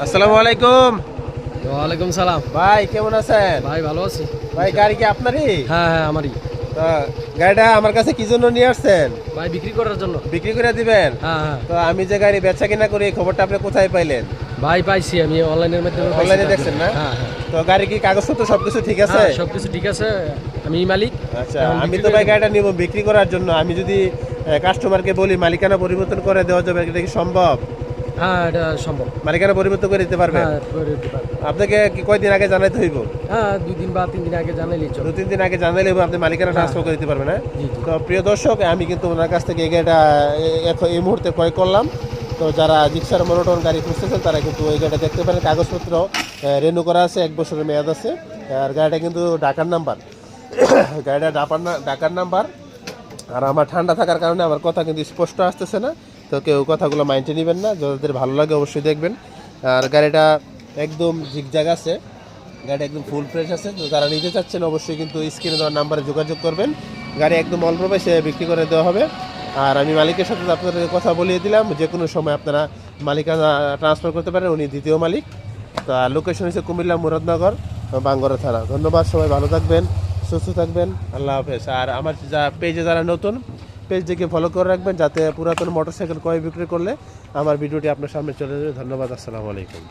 আসসালামু আলাইকুম। ওয়ালাইকুম সালাম। ভাই কেমন আছেন? ভাই ভালো আছি। ভাই গাড়ি কি আপনারই? হ্যাঁ হ্যাঁ আমারই। তো গাড়িটা আমার কাছে কি জন্য নিয়ে আসছেন? ভাই বিক্রি করার জন্য। বিক্রি করে দিবেন? হ্যাঁ হ্যাঁ। তো আমি যে গাড়ি বেচা কিনা করি এই খবরটা আপনি কোথায় পাইলেন? ভাই পাইছি আমি অনলাইনের মাধ্যমে পাইছি। অনলাইনে দেখছেন না? হ্যাঁ হ্যাঁ। তো গাড়ি কি কাগজপত্র সবকিছু ঠিক আছে? হ্যাঁ সবকিছু ঠিক আছে, আমি মালিক। আচ্ছা, এখন আমি বিক্রি তো করে ভাই দেব। গাড়িটা নিব বিক্রি করার জন্য। আমি যদি কাস্টমারকে বলি মালিকানা পরিবর্তন করে দেওয়া যাবে, এটা কি সম্ভব? হ্যাঁ এটা সম্ভব। মালিকানা পরিবর্তন করে দিতে পারবেন? হ্যাঁ করে দিতে পারবো। আপনাকে কি কয়দিন আগে জানাইতে হইব? হ্যাঁ 2 দিন বা 3 দিন আগে জানাইলেই চলবে। 2-3 দিন আগে জানাইলে আপনি মালিকানা ট্রান্সফার করে দিতে পারবেন, হ্যাঁ? জি জি। তো প্রিয় দর্শক, আমি কিন্তু ওনার কাছ থেকে এই গাড়িটা এই মুহূর্তে ক্রয় করলাম। তো যারা জিক্সার মনোটন গাড়ি খুঁজতেছেন তারা কিন্তু এই গাড়িটা দেখতে পারেন। কাগজপত্র রেনু করা আছে, 1 বছরের মেয়াদ আছে। আর গাড়িটা কিন্তু ঢাকার নাম্বার। গাড়িটা ঢাকার নাম্বার। আর আমার ঠান্ডা থাকার কারণে আমার কথা কিন্তু স্পষ্ট আসতেছে না। তো কেউ কথাগুলো মাইন্ডে নেবেন না, যাদের ভালো লাগে অবশ্যই দেখবেন। আর গাড়িটা একদম ঝিকঝাক আছে, গাড়ি একদম ফুল ফ্রেশ আছে। তো যারা নিতে চাচ্ছেন অবশ্যই কিন্তু স্ক্রিনে দেওয়ার নাম্বারে যোগাযোগ করবেন। গাড়ি একদম অল্প পয়সে বিক্রি করে দেওয়া হবে। আর আমি মালিকের সাথে আপনাদের কথা বলিয়ে দিলাম, যে কোনো সময় আপনারা মালিকানা ট্রান্সফার করতে পারেন, উনি দ্বিতীয় মালিক। তো লোকেশন হচ্ছে কুমিল্লা মুরাদনগর, বাঙ্গরা থানা। ধন্যবাদ, সবাই ভালো থাকবেন, সুস্থ থাকবেন, আল্লাহ হাফেজ। আর আমার পেজে যারা নতুন, পেজটিকে ফলো করে রাখবেন, যাতে পুরাতন মোটরসাইকেল ক্রয় বিক্রি করলে আমার ভিডিওটি আপনার সামনে চলে যাবে। ধন্যবাদ, আসসালামু আলাইকুম।